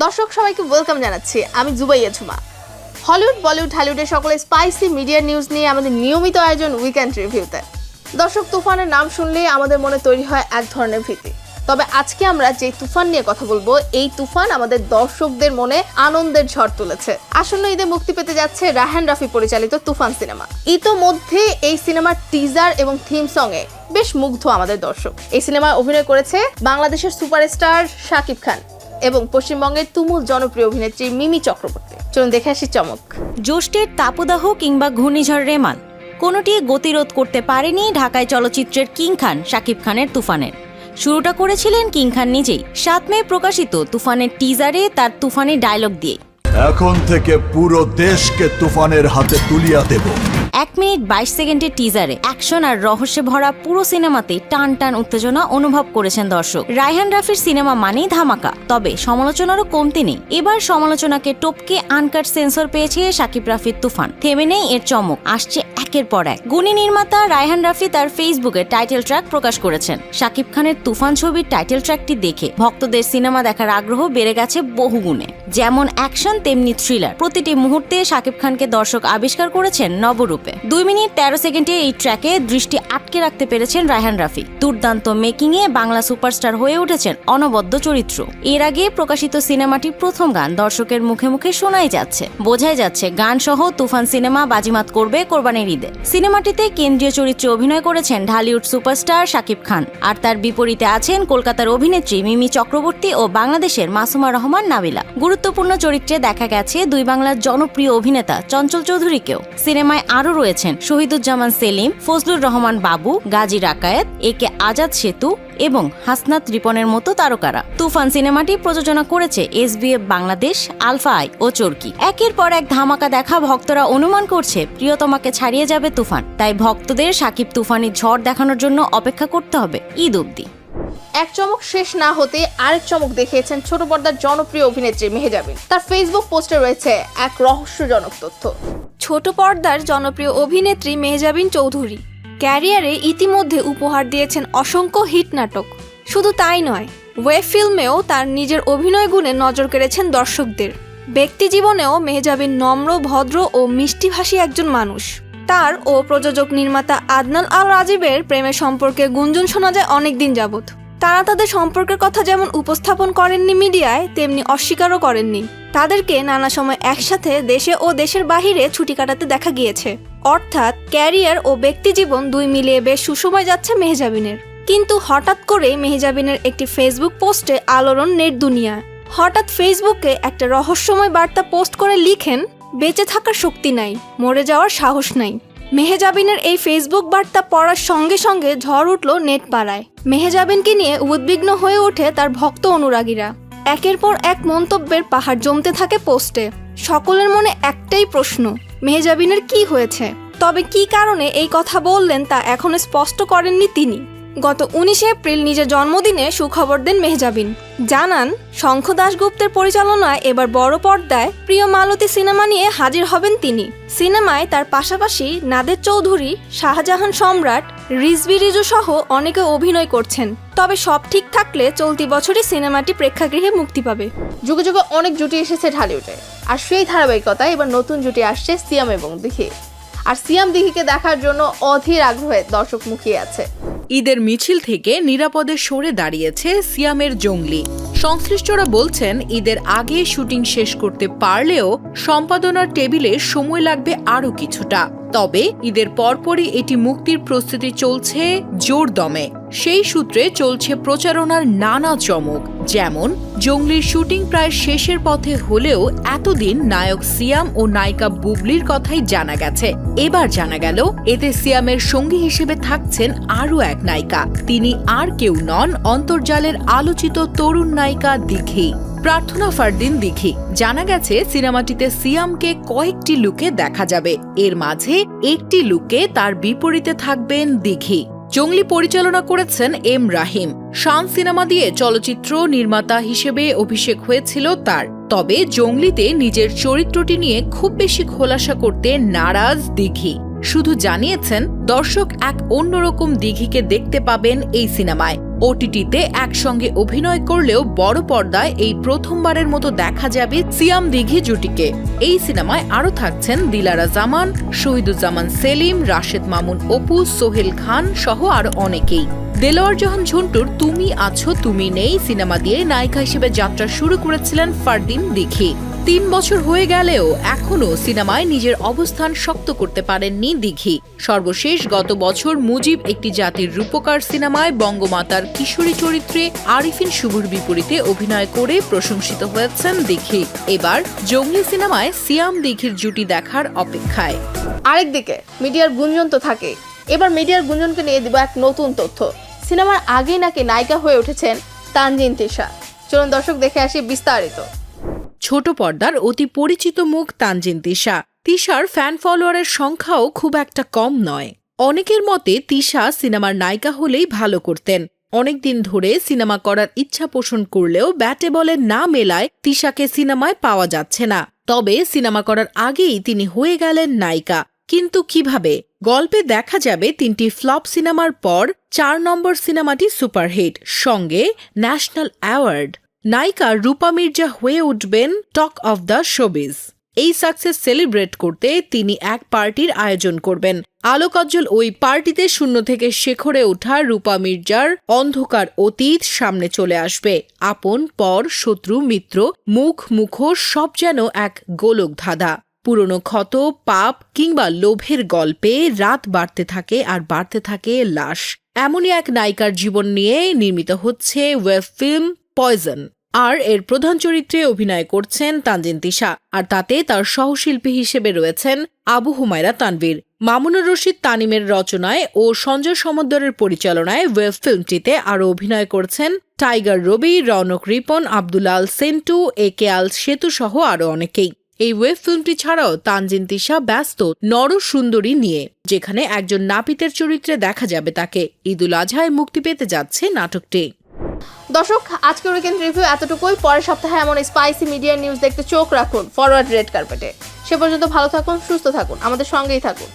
দর্শক সবাইকে ওয়েলকাম জানাচ্ছি। আমি জুবাইয়া ঝুমা। হলিউড, বলিউড, হলিউডের সকলে স্পাইসি মিডিয়া নিউজ নিয়ে আমাদের নিয়মিত আয়োজন উইকেন্ড রিভিউতে। দর্শক, তুফানের নাম শুনলেই আমাদের মনে তৈরি হয় এক ধরনের ভীতি। তবে আজকে আমরা যে তুফান নিয়ে কথা বলবো, এই তুফান আমাদের দর্শকদের মনে আনন্দের ঝড় তুলেছে। আসন্ন ঈদে মুক্তি পেতে যাচ্ছে রায়হান রাফি পরিচালিত তুফান সিনেমা। ইতোমধ্যে এই সিনেমার টিজার এবং থিম সঙ্গে বেশ মুগ্ধ আমাদের দর্শক। এই সিনেমায় অভিনয় করেছে বাংলাদেশের সুপারস্টার শাকিব খান এবং পশ্চিমবঙ্গের তুমুল জনপ্রিয় অভিনেত্রী মিমি চক্রবর্তী। চলুন দেখে আসি চমক। জ্যৈষ্ঠের তাপদাহ কিংবা ঘূর্ণিঝড় রেমাল কোনোটি গতিরোধ করতে পারেনি ঢাকায় চলচ্চিত্রের কিং খান শাকিব খানের তুফানের। শুরুটা করেছিলেন কিং খান নিজেই। 7 মে প্রকাশিত তুফানের টিজারে তার তুফানি ডায়লগ দিয়ে, এখন থেকে পুরো দেশকে তুফানের হাতে তুলিয়া দেব। 1 মিনিট 22 সেকেন্ডের টিজারে অ্যাকশন আর রহস্যে ভরা পুরো সিনেমাতে টান টান উত্তেজনা অনুভব করেছেন দর্শক। রায়হান রাফির সিনেমা মানেই ধামাকা, তবে সমালোচনারও কমতি নেই। এবার সমালোচনাকে টপকে আনকাট সেন্সর পেয়েছে শাকিব রাফির তুফান। থেমে নেই এর চমক, আসছে একের পর এক। গুণী নির্মাতা রায়হান রাফি তার ফেসবুকে টাইটেল ট্র্যাক প্রকাশ করেছেন। শাকিব খানের তুফান ছবির টাইটেল ট্র্যাকটি দেখে ভক্তদের সিনেমা দেখার আগ্রহ বেড়ে গেছে বহুগুণে। যেমন অ্যাকশন তেমনি থ্রিলার, প্রতিটি মুহূর্তে শাকিব খানকে দর্শক আবিষ্কার করেছেন নবরূপে। 2 মিনিট 13 সেকেন্ডে এই ট্র্যাকে দৃষ্টি আটকে রাখতে পেরেছেন রায়হান রাফি। দুর্দান্ত মেকিং এ বাংলা সুপারস্টার হয়ে উঠেছেন অনবদ্য চরিত্র। এর আগে প্রকাশিত সিনেমাটির প্রথম গান দর্শকের মুখে মুখে শোনাই যাচ্ছে। বোঝাই যাচ্ছে গান সহ তুফান সিনেমা বাজিমাত করবে কোরবানির ঈদে। সিনেমাটিতে কেন্দ্রীয় চরিত্রে অভিনয় করেছেন ঢালিউড সুপারস্টার শাকিব খান, আর তার বিপরীতে আছেন কলকাতার অভিনেত্রী মিমি চক্রবর্তী ও বাংলাদেশের মাসুমা রহমান নাবিলা। গুরুত্বপূর্ণ চরিত্রে দেখা গেছে দুই বাংলার জনপ্রিয় অভিনেতা চঞ্চল চৌধুরীকেও। সিনেমায় আরও রয়েছেন শহীদুজ্জামান সেলিম, ফজলুর রহমান বাবু, গাজী রাকায়েত, একে আজাদ সেতু এবং হাসনাত রিপনের মতো তারকারা। তুফান সিনেমাটি প্রযোজনা করেছে SBF বাংলাদেশ, আলফা আই ও চরকি। একের পর এক ধামাকা দেখা ভক্তরা অনুমান করছে প্রিয়তমাকে ছাড়িয়ে যাবে তুফান। তাই ভক্তদের শাকিব তুফানি ঝড় দেখানোর জন্য অপেক্ষা করতে হবে ঈদ অবধি। এক চমক শেষ না হতে আরেক চমক দেখিয়েছেন ছোট পর্দার জনপ্রিয় অভিনেত্রী মেহেজাবিন। তার ফেসবুক পোস্টে রয়েছে এক রহস্যজনক তথ্য। ছোট পর্দার জনপ্রিয় অভিনেত্রী মেহজাবিন চৌধুরী ক্যারিয়ারে ইতিমধ্যে উপহার দিয়েছেন অসংখ্য হিট নাটক। শুধু তাই নয়, ওয়েব ফিল্মেও তার নিজের অভিনয় গুণে নজর কেড়েছেন দর্শকদের। ব্যক্তি জীবনেও মেহজাবিন নম্র, ভদ্র ও মিষ্টিভাষী একজন মানুষ। তার ও প্রযোজক নির্মাতা আদনান আল রাজীবের প্রেমের সম্পর্কে গুঞ্জন শোনা যায় অনেকদিন যাবৎ। তারা তাদের সম্পর্কের কথা যেমন উপস্থাপন করেননি মিডিয়ায়, তেমনি অস্বীকারও করেননি। তাদেরকে নানা সময় একসাথে দেশে ও দেশের বাহিরে ছুটি কাটাতে দেখা গিয়েছে। অর্থাৎ ক্যারিয়ার ও ব্যক্তিজীবন দুই মিলিয়ে বেশ সুসময় যাচ্ছে মেহজাবিনের। কিন্তু হঠাৎ করে মেহজাবিনের একটি ফেসবুক পোস্টে আলোড়ন নেট দুনিয়া। হঠাৎ ফেসবুকে একটা রহস্যময় বার্তা পোস্ট করে লিখেন, বেঁচে থাকার শক্তি নাই, মরে যাওয়ার সাহস নাই। মেহজাবিনের এই ফেসবুক বার্তা পড়ার সঙ্গে সঙ্গে ঝড় উঠল নেট পাড়ায়। মেহজাবিনকে নিয়ে উদ্বিগ্ন হয়ে ওঠে তার ভক্ত অনুরাগীরা। একের পর এক মন্তব্যের পাহাড় জমতে থাকে পোস্টে। সকলের মনে একটাই প্রশ্ন, মেহজাবিনের কি হয়েছে? তবে কি কারণে এই কথা বললেন তা এখনো স্পষ্ট করেননি তিনি। গত 19 এপ্রিল নিজের জন্মদিনে সুখবর দেন মেহজাবিন। জানান, শঙ্খ দাশগুপ্তের পরিচালনায় এবার বড় পর্দায় প্রিয় মালতী সিনেমা নিয়ে হাজির হবেন তিনি। সিনেমায় তার পাশাপাশি নাদের চৌধুরী, শাহজাহান সম্রাট, রিজভী রিজু সহ অনেকে অভিনয় করছেন। তবে সব ঠিক থাকলে চলতি বছরই সিনেমাটি প্রেক্ষাগৃহে মুক্তি পাবে। যুগে যুগে অনেক জুটি এসেছে ঢালিউডে, আর সেই ধারাবাহিকতায় এবার নতুন জুটি আসছে সিয়াম এবং দিঘি। আর সিয়াম দিঘিকে দেখার জন্য অধীর আগ্রহে দর্শক মুখিয়ে আছে। ঈদের মিছিল থেকে নিরাপদে সরে দাঁড়িয়েছে সিয়ামের জঙ্গলি। সংশ্লিষ্টরা বলছেন, ঈদের আগে শুটিং শেষ করতে পারলেও সম্পাদনার টেবিলে সময় লাগবে আরও কিছুটা। তবে ঈদের পরপরই এটি মুক্তির প্রস্তুতি চলছে জোর দমে। সেই সূত্রে চলছে প্রচারণার নানা চমক। যেমন, জঙ্গলির শুটিং প্রায় শেষের পথে হলেও এতদিন নায়ক সিয়াম ও নায়িকা বুবলির কথাই জানা গেছে। এবার জানা গেল এতে সিয়ামের সঙ্গী হিসেবে থাকছেন আরও এক নায়িকা। তিনি আর কেউ নন, অন্তর্জালের আলোচিত তরুণ নায়িকা দিঘি, প্রার্থনা ফারদিন দিঘি। জানা গেছে সিনেমাটিতে সিয়ামকে কয়েকটি লুকে দেখা যাবে। এর মাঝে একটি লুকে তার বিপরীতে থাকবেন দিঘি। জঙ্গলি পরিচালনা করেছেন এম রাহিম। শান সিনেমা দিয়ে চলচ্চিত্র নির্মাতা হিসেবে অভিষেক হয়েছিল তার। তবে জঙ্গলিতে নিজের চরিত্রটি নিয়ে খুব বেশি খোলাসা করতে নারাজ দিঘি। শুধু জানিয়েছেন দর্শক এক অন্যরকম দিঘিকে দেখতে পাবেন এই সিনেমায়। ওটিটিতে একসঙ্গে অভিনয় করলেও বড় পর্দায় এই প্রথমবারের মতো দেখা যাবে সিয়াম দিঘি জুটিকে। এই সিনেমায় আরও থাকছেন দিলারা জামান, শহীদুজ্জামান সেলিম, রাশেদ মামুন অপু, সোহেল খান সহ আরো অনেকেই। দেলোয়ার জাহান ঝন্টুর তুমি আছো তুমি নেই সিনেমা দিয়ে নায়িকা হিসেবে যাত্রা শুরু করেছিলেন ফারদিন দিঘি। 3 বছর হয়ে গেলেও এখনও সিনেমায় নিজের অবস্থান শক্ত করতে পারেননি দিঘি। সর্বশেষ গত বছর মুজিব একটি জাতির রূপকার সিনেমায় বঙ্গমাতার কিশোরী চরিত্রে আরিফিন শুভর বিপরীতে অভিনয় করে প্রশংসিত হয়েছেন দিঘি। এবার জঙ্গলি সিনেমায় সিয়াম দিঘির জুটি দেখার অপেক্ষায়। আরেকদিকে মিডিয়ার গুঞ্জন তো থাকে, এবার মিডিয়ার গুঞ্জনকে নিয়ে দিব এক নতুন তথ্য। সিনেমার আগেই নাকি নায়িকা হয়ে উঠেছেন তানজিন তিশা। চলুন দর্শক দেখে আসি বিস্তারিত। ছোট পর্দার অতি পরিচিত মুখ তানজিন তিশা। তিশার ফ্যান ফলোয়ারের সংখ্যাও খুব একটা কম নয়। অনেকের মতে তিশা সিনেমার নায়িকা হলেই ভালো করতেন। অনেকদিন ধরে সিনেমা করার ইচ্ছা পোষণ করলেও ব্যাটে বলে না মেলায় তিশাকে সিনেমায় পাওয়া যাচ্ছে না। তবে সিনেমা করার আগেই তিনি হয়ে গেলেন নায়িকা। কিন্তু কিভাবে? গল্পে দেখা যাবে 3টি ফ্লপ সিনেমার পর 4 নম্বর সিনেমাটি সুপারহিট, সঙ্গে ন্যাশনাল অ্যাওয়ার্ড। নায়িকা রূপা মির্জা হয়ে উঠবেন টক অফ দ্য শোবিজ। এই সাকসেস সেলিব্রেট করতে তিনি এক পার্টির আয়োজন করবেন। আলোকজ্জ্বল ওই পার্টিতে শূন্য থেকে শেখরে ওঠা রূপা মির্জার অন্ধকার অতীত সামনে চলে আসবে। আপন পর, শত্রু মিত্র, মুখ মুখোশ সব যেন এক গোলক ধাঁধা। পুরনো ক্ষত, পাপ কিংবা লোভের গল্পে রাত বাড়তে থাকে আর বাড়তে থাকে লাশ। এমনই এক নায়িকার জীবন নিয়ে নির্মিত হচ্ছে ওয়েব ফিল্ম পয়জন। আর এর প্রধান চরিত্রে অভিনয় করছেন তানজিন তিশা, আর তাতে তার সহশিল্পী হিসেবে রয়েছেন আবু হুমায়রা তানভীর। মামুনুর রশিদ তানিমের রচনায় ও সঞ্জয় সমদ্দরের পরিচালনায় ওয়েব ফিল্মটিতে আরও অভিনয় করছেন টাইগার রবি, রৌনক রিপন, আব্দুলাল সেন্টু, একে আল সেতু সহ আরও অনেকেই। এই ওয়েব ফিল্মটি ছাড়াও তানজিন তিশা ব্যস্ত নরসুন্দরী নিয়ে, যেখানে একজন নাপিতের চরিত্রে দেখা যাবে তাকে। ঈদুল আজহায় মুক্তি পেতে যাচ্ছে নাটকটি। দর্শক, আজকের উইকেন্ড রিভিউ এতটুকুই। পরের সপ্তাহে এমন স্পাইসি মিডিয়া নিউজ দেখতে চোখ রাখুন ফরওয়ার্ড রেড কার্পেটে। সে পর্যন্ত ভালো থাকুন, সুস্থ থাকুন, আমাদের সঙ্গেই থাকুন।